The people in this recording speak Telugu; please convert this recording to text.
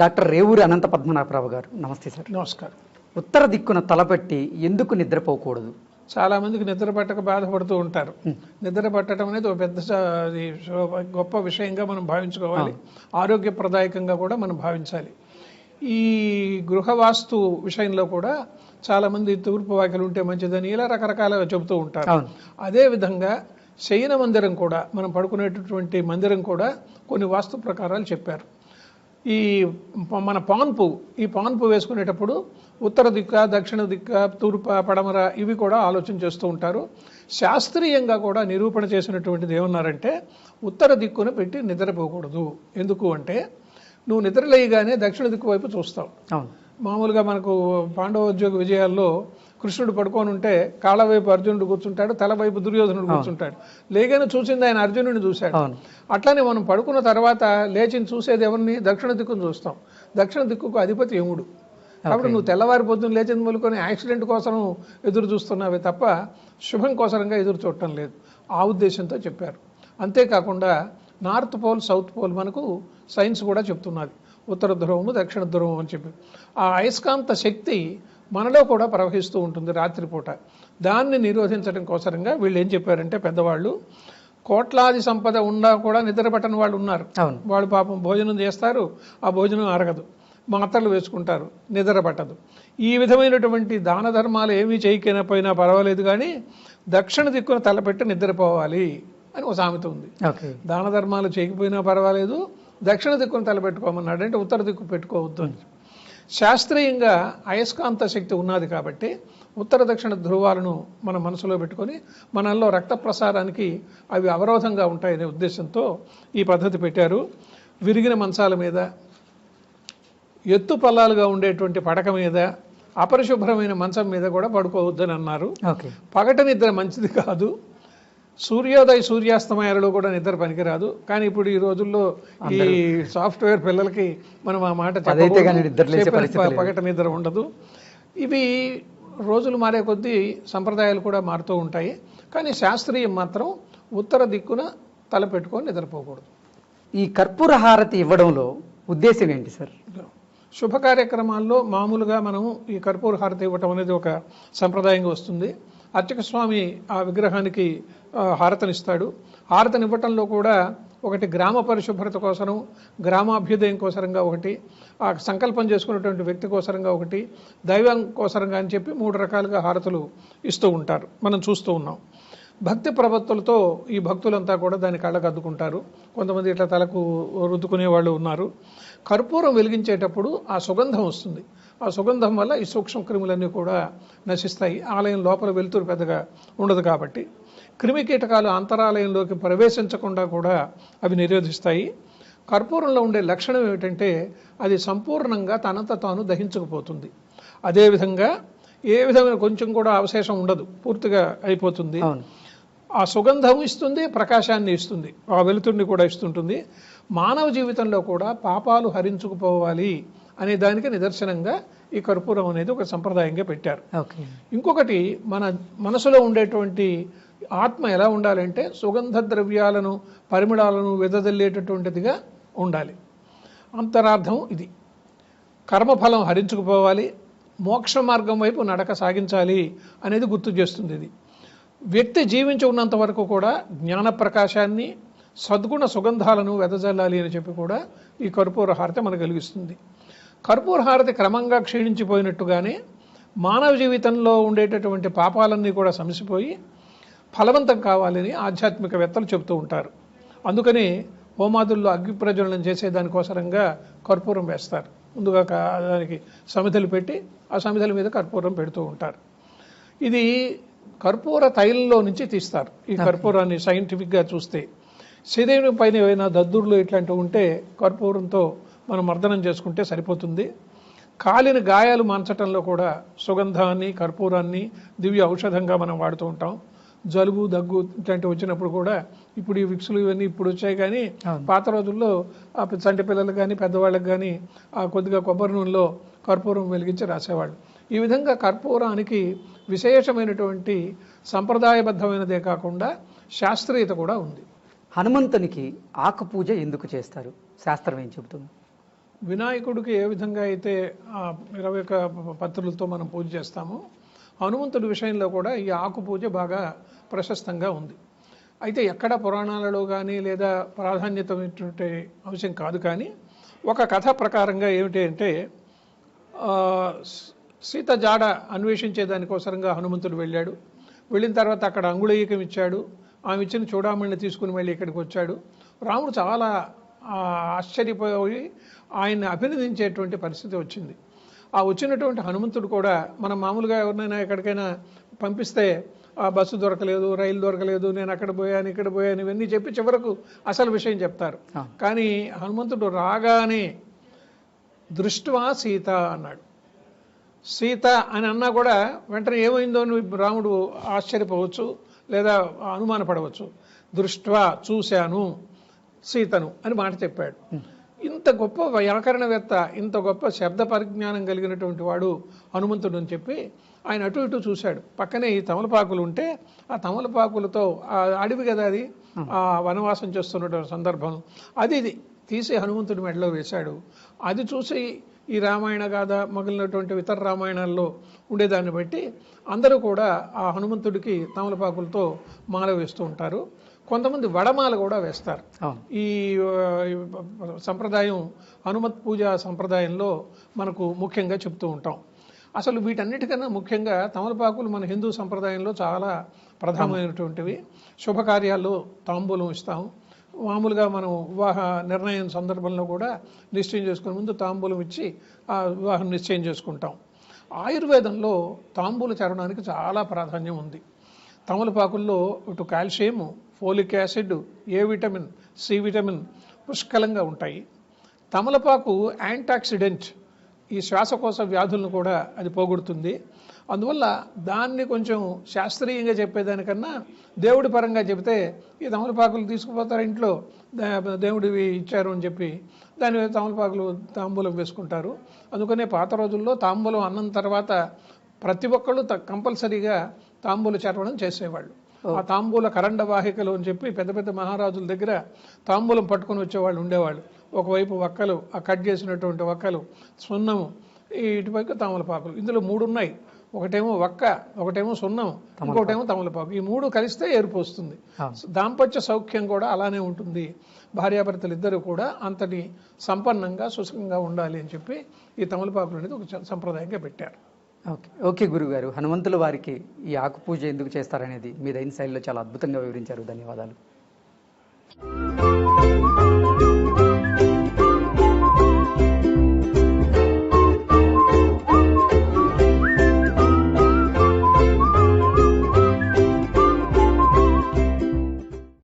డాక్టర్ రేవూరి అనంత పద్మనాభరావు గారు, నమస్తే సార్. నమస్కారం. ఉత్తర దిక్కున తలపెట్టి ఎందుకు నిద్రపోకూడదు? చాలా మందికి నిద్ర పట్టక బాధపడుతూ ఉంటారు. నిద్ర పట్టడం అనేది ఒక పెద్ద గొప్ప విషయంగా మనం భావించుకోవాలి. ఆరోగ్యప్రదాయకంగా కూడా మనం భావించాలి. ఈ గృహవాస్తు విషయంలో కూడా చాలా మంది తూర్పు వాకిలు ఉంటే మంచిదని ఇలా రకరకాలుగా చెబుతూ ఉంటారు. అదేవిధంగా శయన మందిరం కూడా, మనం పడుకునేటటువంటి మందిరం కూడా కొన్ని వాస్తు ప్రకారాలు చెప్పారు. ఈ మన ఈ పాన్పు వేసుకునేటప్పుడు ఉత్తర దిక్క, దక్షిణ దిక్క, తూర్పు, పడమర ఇవి కూడా ఆలోచన చేస్తూ ఉంటారు. శాస్త్రీయంగా కూడా నిరూపణ చేసినటువంటిది ఏమన్నారంటే, ఉత్తర దిక్కున పెట్టి నిద్రపోకూడదు. ఎందుకు అంటే, నువ్వు నిద్రలేయగానే దక్షిణ దిక్కు వైపు చూస్తావు. మామూలుగా మనకు పాండవోద్యోగ విజయాల్లో కృష్ణుడు పడుకొని ఉంటే కాళ్ళ వైపు అర్జునుడు కూర్చుంటాడు, తల వైపు దుర్యోధనుడు కూర్చుంటాడు. లేగానే చూసింది ఆయన అర్జునుడిని చూశాడు. అట్లానే మనం పడుకున్న తర్వాత లేచిని చూసేది ఎవరిని? దక్షిణ దిక్కును చూస్తాం. దక్షిణ దిక్కుకు అధిపతి యముడు. కాబట్టి నువ్వు తెల్లవారి పొద్దున్న లేచింది మొదలుకొని యాక్సిడెంట్ కోసం ఎదురు చూస్తున్నావే తప్ప శుభం కోసరంగా ఎదురు చూడటం లేదు. ఆ ఉద్దేశంతో చెప్పారు. అంతేకాకుండా నార్త్ పోల్, సౌత్ పోల్ మనకు సైన్స్ కూడా చెప్తున్నది. ఉత్తర ధ్రువము, దక్షిణ ధ్రువం అని చెప్పి ఆ అయస్కాంత శక్తి మనలో కూడా ప్రవహిస్తూ ఉంటుంది రాత్రిపూట. దాన్ని నిరోధించడం కోసరంగా వీళ్ళు ఏం చెప్పారంటే, పెద్దవాళ్ళు, కోట్లాది సంపద ఉన్నా కూడా నిద్ర పట్టని వాళ్ళు ఉన్నారు. వాళ్ళు పాపం భోజనం చేస్తారు, ఆ భోజనం అరగదు, మాత్రలు వేసుకుంటారు, నిద్ర పట్టదు. ఈ విధమైనటువంటి దాన ధర్మాలు ఏమీ చేయకపోయినా పర్వాలేదు, కానీ దక్షిణ దిక్కున తలపెట్టి నిద్రపోవాలి అని ఒక సామెత ఉంది. దాన ధర్మాలు చేయకపోయినా పర్వాలేదు, దక్షిణ దిక్కును తలపెట్టుకోమన్నాడు. అంటే ఉత్తర దిక్కు పెట్టుకోవద్దు అని. శాస్త్రీయంగా అయస్కాంత శక్తి ఉన్నది కాబట్టి ఉత్తర దక్షిణ ధ్రువాలను మన మనసులో పెట్టుకొని మనల్లో రక్త ప్రసారానికి అవి అవరోధంగా ఉంటాయనే ఉద్దేశంతో ఈ పద్ధతి పెట్టారు. విరిగిన మంచాల మీద, ఎత్తు పల్లాలుగా ఉండేటువంటి పడక మీద, అపరిశుభ్రమైన మంచం మీద కూడా పడుకోవద్దని అన్నారు. పగట నిద్ర మంచిది కాదు. సూర్యోదయ సూర్యాస్తమయాలలో కూడా నిద్ర పనికిరాదు. కానీ ఇప్పుడు ఈ రోజుల్లో ఈ సాఫ్ట్వేర్ పిల్లలకి మనం ఆ మాట పగట నిద్ర ఉండదు. ఇవి రోజులు మారే కొద్దీ సంప్రదాయాలు కూడా మారుతూ ఉంటాయి. కానీ శాస్త్రీయం మాత్రం ఉత్తర దిక్కున తలపెట్టుకొని నిద్రపోకూడదు. ఈ కర్పూర హారతి ఇవ్వడంలో ఉద్దేశం ఏంటి సార్? శుభ కార్యక్రమాల్లో మామూలుగా మనము ఈ కర్పూర హారతి ఇవ్వటం అనేది ఒక సంప్రదాయంగా వస్తుంది. అర్చక స్వామి ఆ విగ్రహానికి హారతనిస్తాడు. హారతనివ్వటంలో కూడా ఒకటి గ్రామ పరిశుభ్రత కోసరం, గ్రామాభ్యుదయం కోసరంగా ఒకటి, ఆ సంకల్పం చేసుకున్నటువంటి వ్యక్తి కోసరంగా ఒకటి, దైవం కోసరంగా అని చెప్పి 3 రకాలుగా హారతులు ఇస్తూ ఉంటారు. మనం చూస్తూ ఉన్నాం. భక్తి ప్రవత్తులతో ఈ భక్తులంతా కూడా దాన్ని కళ్ళకు అద్దుకుంటారు. కొంతమంది ఇట్లా తలకు రుద్దుకునే వాళ్ళు ఉన్నారు. కర్పూరం వెలిగించేటప్పుడు ఆ సుగంధం వస్తుంది. ఆ సుగంధం వల్ల ఈ సూక్ష్మ క్రిములన్నీ కూడా నశిస్తాయి. ఆలయం లోపల వెలుతురు పెద్దగా ఉండదు కాబట్టి క్రిమి కీటకాలు అంతరాలయంలోకి ప్రవేశించకుండా కూడా అవి నిరోధిస్తాయి. కర్పూరంలో ఉండే లక్షణం ఏమిటంటే, అది సంపూర్ణంగా తనంత తాను దహించకపోతుంది. అదేవిధంగా ఏ విధమైన కొంచెం కూడా అవశేషం ఉండదు, పూర్తిగా అయిపోతుంది. ఆ సుగంధం ఇస్తుంది, ప్రకాశాన్ని ఇస్తుంది, ఆ వెలుతురిని కూడా ఇస్తుంటుంది. మానవ జీవితంలో కూడా పాపాలు హరించుకుపోవాలి అనే దానికి నిదర్శనంగా ఈ కర్పూరం అనేది ఒక సంప్రదాయంగా పెట్టారు. ఇంకొకటి, మన మనసులో ఉండేటువంటి ఆత్మ ఎలా ఉండాలంటే, సుగంధ ద్రవ్యాలను, పరిమళాలను వెదజల్లేటటువంటిదిగా ఉండాలి. అంతరార్థం ఇది. కర్మఫలం హరించుకుపోవాలి, మోక్ష మార్గం వైపు నడక సాగించాలి అనేది గుర్తు చేస్తుంది. ఇది వ్యక్తి జీవించి ఉన్నంత వరకు కూడా జ్ఞాన ప్రకాశాన్ని, సద్గుణ సుగంధాలను వెదజల్లాలి అని చెప్పి కూడా ఈ కర్పూర హారతి మనకు కలిగిస్తుంది. కర్పూర హారతి క్రమంగా క్షీణించిపోయినట్టుగానే మానవ జీవితంలో ఉండేటటువంటి పాపాలన్నీ కూడా సమసిపోయి ఫలవంతం కావాలని ఆధ్యాత్మికవేత్తలు చెబుతూ ఉంటారు. అందుకని హోమాదుల్లో అగ్ని ప్రజ్వలనం చేసే దానికోసరంగా కర్పూరం వేస్తారు. ముందుగా దానికి సమిధలు పెట్టి ఆ సమిధల మీద కర్పూరం పెడుతూ ఉంటారు. ఇది కర్పూర తైలంలో నుంచి తీస్తారు. ఈ కర్పూరాన్ని సైంటిఫిక్గా చూస్తే శరీరం పైన ఏమైనా దద్దుర్లు ఇట్లాంటివి ఉంటే కర్పూరంతో మనం మర్దనం చేసుకుంటే సరిపోతుంది. కాలిన గాయాలు మాన్చటంలో కూడా సుగంధాన్ని, కర్పూరాన్ని దివ్య ఔషధంగా మనం వాడుతూ ఉంటాం. జలుబు, దగ్గు ఇట్లాంటివి వచ్చినప్పుడు కూడా, ఇప్పుడు ఈ విక్సులు ఇవన్నీ ఇప్పుడు వచ్చాయి, కానీ పాత రోజుల్లో ఆ చంటి పిల్లలకు కానీ పెద్దవాళ్ళకి కానీ ఆ కొద్దిగా కొబ్బరి నూనెలో కర్పూరం వెలిగించి రాసేవాళ్ళు. ఈ విధంగా కర్పూరానికి విశేషమైనటువంటి సంప్రదాయబద్ధమైనదే కాకుండా శాస్త్రీయత కూడా ఉంది. హనుమంతునికి ఆకు పూజ ఎందుకు చేస్తారు? శాస్త్రం ఏం చెబుతుంది? వినాయకుడికి ఏ విధంగా అయితే 21 పత్రులతో మనం పూజ చేస్తామో హనుమంతుడి విషయంలో కూడా ఈ ఆకు పూజ బాగా ప్రశస్తంగా ఉంది. అయితే ఎక్కడ పురాణాలలో కానీ లేదా ప్రాధాన్యతమైనటువంటి అంశం కాదు, కానీ ఒక కథ ప్రకారంగా ఏమిటి అంటే సీత జాడ అన్వేషించే దానికోసరంగా హనుమంతుడు వెళ్ళాడు. వెళ్ళిన తర్వాత అక్కడ అంగుళీయకం ఇచ్చాడు. ఆమె ఇచ్చిన చూడామణిని తీసుకుని వెళ్ళి ఇక్కడికి వచ్చాడు. రాముడు చాలా ఆశ్చర్యపోయి ఆయన్ని అభినందించేటువంటి పరిస్థితి వచ్చింది. ఆ వచ్చినటువంటి హనుమంతుడు కూడా మనం మామూలుగా ఎవరినైనా ఎక్కడికైనా పంపిస్తే బస్సు దొరకలేదు, రైలు దొరకలేదు, నేను అక్కడ పోయాను ఇక్కడ పోయాను ఇవన్నీ చెప్పి చివరకు అసలు విషయం చెప్తారు. కానీ హనుమంతుడు రాగానే దృష్ట్వా సీత అన్నాడు. సీత అని అన్నా కూడా వెంటనే ఏమైందో నువ్వు రాముడు ఆశ్చర్యపోవచ్చు లేదా అనుమానపడవచ్చు. దృష్ట్వా చూశాను సీతను అని మాట చెప్పాడు. ఇంత గొప్ప వ్యాకరణవేత్త, ఇంత గొప్ప శబ్ద పరిజ్ఞానం కలిగినటువంటి వాడు హనుమంతుడు అని చెప్పి ఆయన అటు ఇటు చూశాడు. పక్కనే ఈ తమలపాకులు ఉంటే ఆ తమలపాకులతో అడవి కదా అది, ఆ వనవాసం చేస్తున్నటువంటి సందర్భం అది తీసి హనుమంతుడి మెడలో వేశాడు. అది చూసి ఈ రామాయణ గాథ మిగిలినటువంటి ఇతర రామాయణాల్లో ఉండేదాన్ని బట్టి అందరూ కూడా ఆ హనుమంతుడికి తమలపాకులతో మాల వేస్తూ ఉంటారు. కొంతమంది వడమాల కూడా వేస్తారు. ఈ సంప్రదాయం హనుమత్ పూజ సంప్రదాయంలో మనకు ముఖ్యంగా చెప్తూ ఉంటాం. అసలు వీటన్నిటికన్నా ముఖ్యంగా తమలపాకులు మన హిందూ సంప్రదాయంలో చాలా ప్రధానమైనటువంటివి. శుభకార్యాల్లో తాంబూలం ఇస్తాము. మామూలుగా మనం వివాహ నిర్ణయం సందర్భంలో కూడా నిశ్చయం చేసుకునే ముందు తాంబూలం ఇచ్చి ఆ వివాహం నిశ్చయం చేసుకుంటాం. ఆయుర్వేదంలో తాంబూల చరణానికి చాలా ప్రాధాన్యం ఉంది. తమలపాకుల్లో ఇటు calcium, folic acid, A vitamin, C vitamin పుష్కలంగా ఉంటాయి. తమలపాకు యాంటాక్సిడెంట్, ఈ శ్వాసకోశ వ్యాధులను కూడా అది పోగొడుతుంది. అందువల్ల దాన్ని కొంచెం శాస్త్రీయంగా చెప్పేదానికన్నా దేవుడి పరంగా చెబితే ఈ తమలపాకులు తీసుకుపోతారు ఇంట్లో, దేవుడివి ఇచ్చారు అని చెప్పి దాని మీద తమలపాకులు తాంబూలం వేసుకుంటారు. అందుకనే పాత రోజుల్లో తాంబూలం అన్నం తర్వాత ప్రతి ఒక్కళ్ళు కంపల్సరీగా తాంబూల చర్వణం చేసేవాళ్ళు. ఆ తాంబూల కరండ వాహికలు అని చెప్పి పెద్ద పెద్ద మహారాజుల దగ్గర తాంబూలం పట్టుకొని వచ్చేవాళ్ళు ఉండేవాళ్ళు. ఒకవైపు వక్కలు, ఆ కట్ చేసినటువంటి వక్కలు, సున్నము, ఇటువైపు తమలపాకులు. ఇందులో 3 ఉన్నాయి. ఒకటేమో వక్క, ఒకటేమో సున్నం, ఇంకోటేమో తమలపాకు. ఈ 3 కలిస్తే ఎరుపు వస్తుంది. దాంపత్య సౌఖ్యం కూడా అలానే ఉంటుంది. భార్యాభర్తలు ఇద్దరు కూడా అంతటి సంపన్నంగా సుఖంగా ఉండాలి అని చెప్పి ఈ తమలపాకులు అనేది ఒక సంప్రదాయంగా పెట్టారు. ఓకే గురుగారు, హనుమంతుల వారికి ఈ ఆకు పూజ ఎందుకు చేస్తారనేది మీ దైన శైలిలో చాలా అద్భుతంగా వివరించారు. ధన్యవాదాలు.